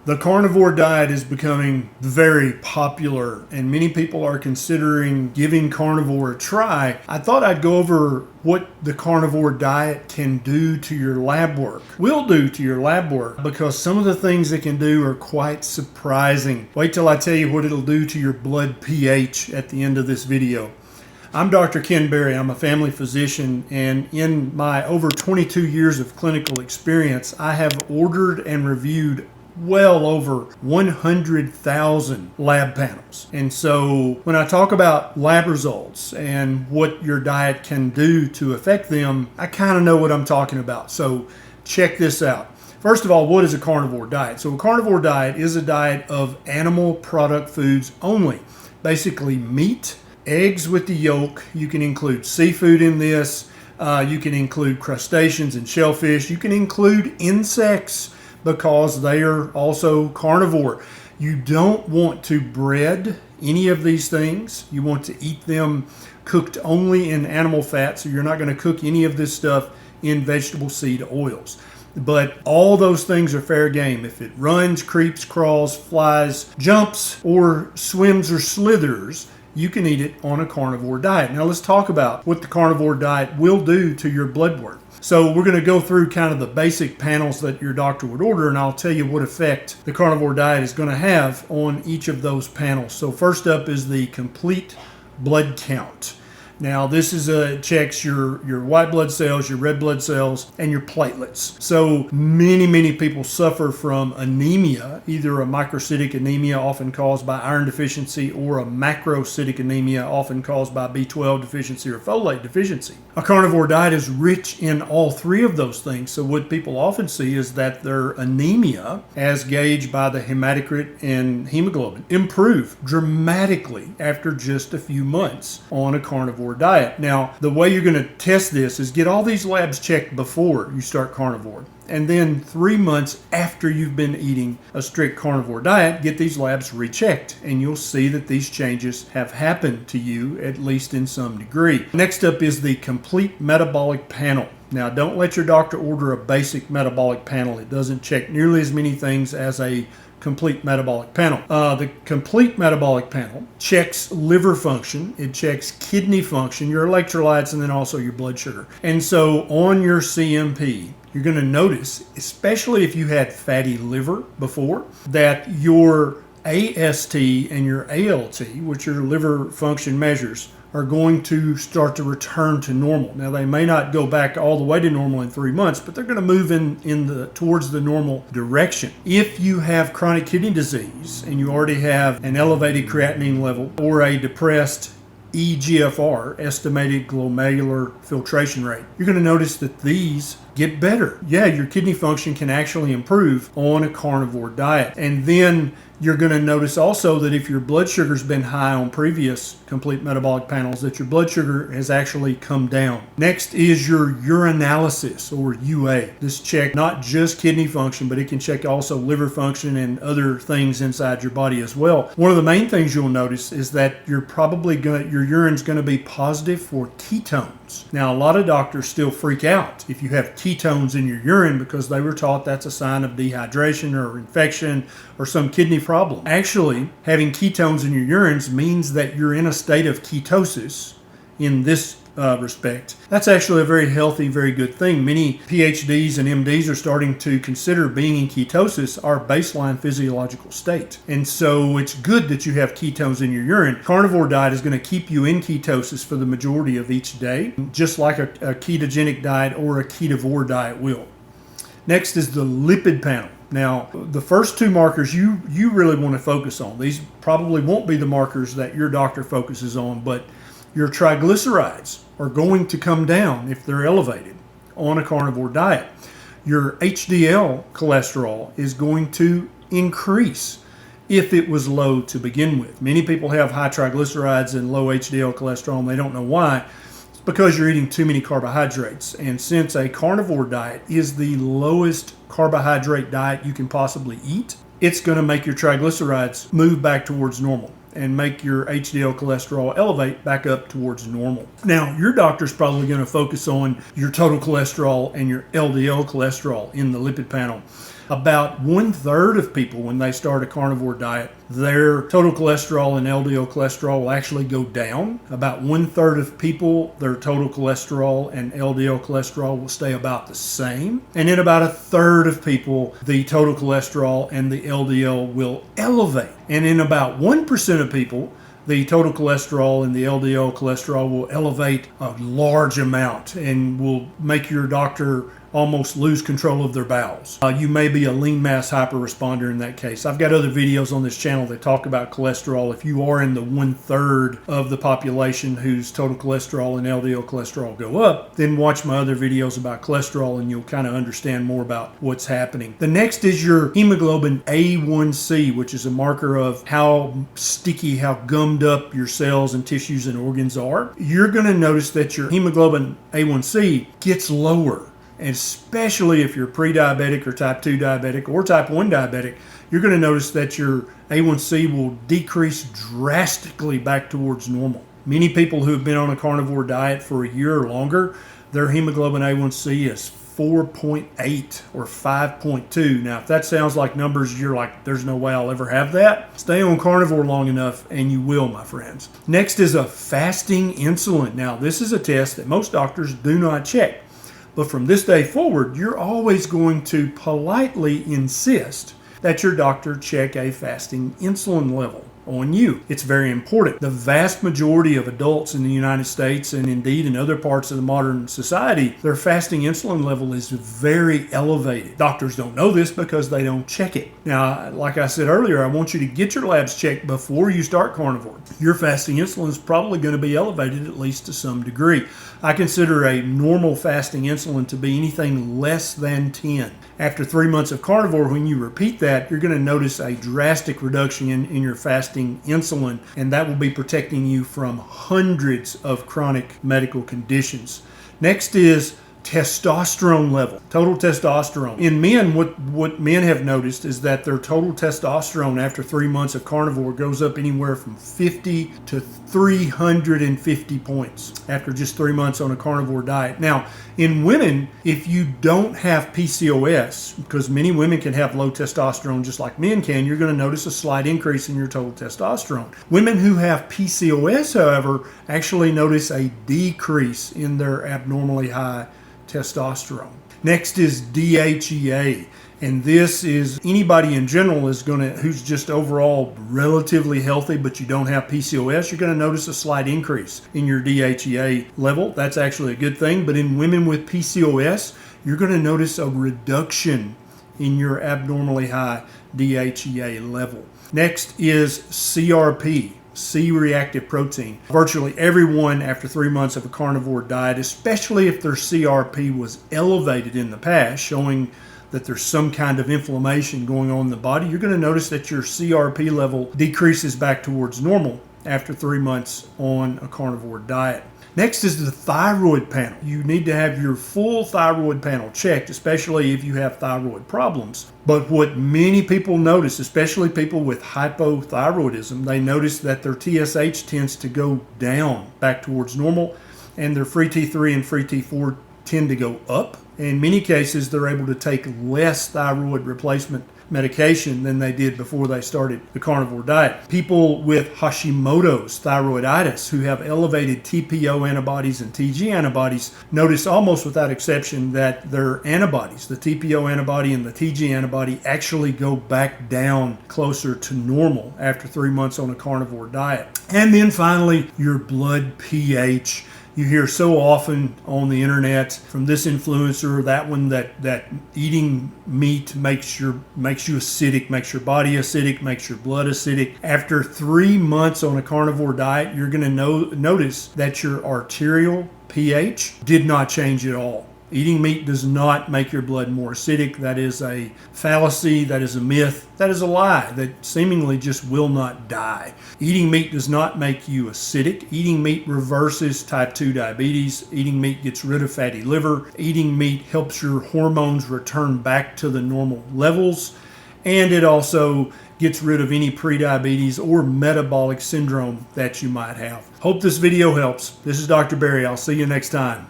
The carnivore diet is becoming very popular and many people are considering giving carnivore a try. I thought I'd go over what the carnivore diet can do to your lab work, will do to your lab work, because some of the things it can do are quite surprising. Wait till I tell you what it'll do to your blood pH at the end of this video. I'm Dr. Ken Berry. I'm a family physician, and in my over 22 years of clinical experience, I have ordered and reviewed well over 100,000 lab panels. And so when I talk about lab results and what your diet can do to affect them, I kind of know what I'm talking about. So check this out. First of all, what is a carnivore diet? So a carnivore diet is a diet of animal product foods only. Basically meat, eggs with the yolk. You can include seafood in this. You can include crustaceans and shellfish. You can include insects because they are also carnivore. You don't want to bread any of these things. You want to eat them cooked only in animal fat, so you're not going to cook any of this stuff in vegetable seed oils. But all those things are fair game. If it runs, creeps, crawls, flies, jumps, or swims or slithers, you can eat it on a carnivore diet. Now let's talk about what the carnivore diet will do to your blood work. So we're going to go through kind of the basic panels that your doctor would order, and I'll tell you what effect the carnivore diet is going to have on each of those panels. So first up is the complete blood count. Now this is checks your white blood cells, your red blood cells, and your platelets. So many people suffer from anemia, either a microcytic anemia often caused by iron deficiency or a macrocytic anemia often caused by B12 deficiency or folate deficiency. A carnivore diet is rich in all three of those things. So what people often see is that their anemia, as gauged by the hematocrit and hemoglobin, improve dramatically after just a few months on a carnivore diet. Now, the way you're going to test this is get all these labs checked before you start carnivore. And then 3 months after you've been eating a strict carnivore diet, get these labs rechecked. And you'll see that these changes have happened to you, at least in some degree. Next up is the complete metabolic panel. Now, don't let your doctor order a basic metabolic panel. It doesn't check nearly as many things as a complete metabolic panel. The complete metabolic panel checks liver function, it checks kidney function, your electrolytes, and then also your blood sugar. And so on your CMP, you're going to notice, especially if you had fatty liver before, that your AST and your ALT, which are liver function measures, are going to start to return to normal. Now, they may not go back all the way to normal in 3 months, but they're going to move towards the normal direction. If you have chronic kidney disease and you already have an elevated creatinine level or a depressed eGFR, estimated glomerular filtration rate, you're going to notice that these get better. Yeah, your kidney function can actually improve on a carnivore diet. And then you're going to notice also that if your blood sugar's been high on previous complete metabolic panels, that your blood sugar has actually come down. Next is your urinalysis, or UA. This checks not just kidney function, but it can check also liver function and other things inside your body as well. One of the main things you'll notice is that your urine's going to be positive for ketones. Now, a lot of doctors still freak out if you have ketones in your urine because they were taught that's a sign of dehydration or infection or some kidney problem. Actually, having ketones in your urines means that you're in a state of ketosis in this respect. That's actually a very healthy, very good thing. Many PhDs and MDs are starting to consider being in ketosis our baseline physiological state. And so it's good that you have ketones in your urine. Carnivore diet is going to keep you in ketosis for the majority of each day, just like a ketogenic diet or a ketovore diet will. Next is the lipid panel. Now, the first two markers you really want to focus on. These probably won't be the markers that your doctor focuses on, but your triglycerides are going to come down if they're elevated on a carnivore diet. Your HDL cholesterol is going to increase if it was low to begin with. Many people have high triglycerides and low HDL cholesterol, and they don't know why. It's because you're eating too many carbohydrates. And since a carnivore diet is the lowest carbohydrate diet you can possibly eat, it's going to make your triglycerides move back towards normal and make your HDL cholesterol elevate back up towards normal. Now, your doctor's probably going to focus on your total cholesterol and your LDL cholesterol in the lipid panel. About 1/3 of people, when they start a carnivore diet, their total cholesterol and LDL cholesterol will actually go down. About 1/3 of people, their total cholesterol and LDL cholesterol will stay about the same. And in about 1/3 of people, the total cholesterol and the LDL will elevate. And in about 1% of people, the total cholesterol and the LDL cholesterol will elevate a large amount and will make your doctor almost lose control of their bowels. You may be a lean mass hyperresponder in that case. I've got other videos on this channel that talk about cholesterol. If you are in the 1/3 of the population whose total cholesterol and LDL cholesterol go up, then watch my other videos about cholesterol and you'll kind of understand more about what's happening. The next is your hemoglobin A1c, which is a marker of how sticky, how gummed up your cells and tissues and organs are. You're going to notice that your hemoglobin A1c gets lower. And especially if you're pre-diabetic or type 2 diabetic or type 1 diabetic, you're going to notice that your A1C will decrease drastically back towards normal. Many people who have been on a carnivore diet for a year or longer, their hemoglobin A1C is 4.8 or 5.2. Now, if that sounds like numbers you're like, there's no way I'll ever have that, stay on carnivore long enough and you will, my friends. Next is a fasting insulin. Now, this is a test that most doctors do not check. But from this day forward, you're always going to politely insist that your doctor check a fasting insulin level on you. It's very important. The vast majority of adults in the United States and indeed in other parts of the modern society, their fasting insulin level is very elevated. Doctors don't know this because they don't check it. Now, like I said earlier, I want you to get your labs checked before you start carnivore. Your fasting insulin is probably going to be elevated at least to some degree. I consider a normal fasting insulin to be anything less than 10. After 3 months of carnivore, when you repeat that, you're going to notice a drastic reduction in your fasting insulin, and that will be protecting you from hundreds of chronic medical conditions. Next is testosterone level, total testosterone. In men, what men have noticed is that their total testosterone after 3 months of carnivore goes up anywhere from 50 to 350 points after just 3 months on a carnivore diet. Now, in women, if you don't have PCOS, because many women can have low testosterone just like men can, you're going to notice a slight increase in your total testosterone. Women who have PCOS, however, actually notice a decrease in their abnormally high testosterone. Next is DHEA, and this is anybody in general who's just overall relatively healthy, but you don't have PCOS, you're going to notice a slight increase in your DHEA level. That's actually a good thing. But in women with PCOS, you're going to notice a reduction in your abnormally high DHEA level. Next is CRP. C-reactive protein. Virtually everyone after 3 months of a carnivore diet, especially if their CRP was elevated in the past, showing that there's some kind of inflammation going on in the body, you're going to notice that your CRP level decreases back towards normal after 3 months on a carnivore diet. Next is the thyroid panel. You need to have your full thyroid panel checked, especially if you have thyroid problems. But what many people notice, especially people with hypothyroidism, they notice that their TSH tends to go down back towards normal, and their free T3 and free T4 tend to go up. In many cases, they're able to take less thyroid replacement medication than they did before they started the carnivore diet. People with Hashimoto's thyroiditis who have elevated TPO antibodies and TG antibodies notice almost without exception that their antibodies, the TPO antibody and the TG antibody, actually go back down closer to normal after 3 months on a carnivore diet. And then finally, your blood pH. You hear so often on the internet from this influencer or that one that eating meat makes you acidic, makes your body acidic, makes your blood acidic. After 3 months on a carnivore diet, you're going to notice that your arterial pH did not change at all. Eating meat does not make your blood more acidic. That is a fallacy. That is a myth. That is a lie that seemingly just will not die. Eating meat does not make you acidic. Eating meat reverses type 2 diabetes. Eating meat gets rid of fatty liver. Eating meat helps your hormones return back to the normal levels. And it also gets rid of any prediabetes or metabolic syndrome that you might have. Hope this video helps. This is Dr. Barry. I'll see you next time.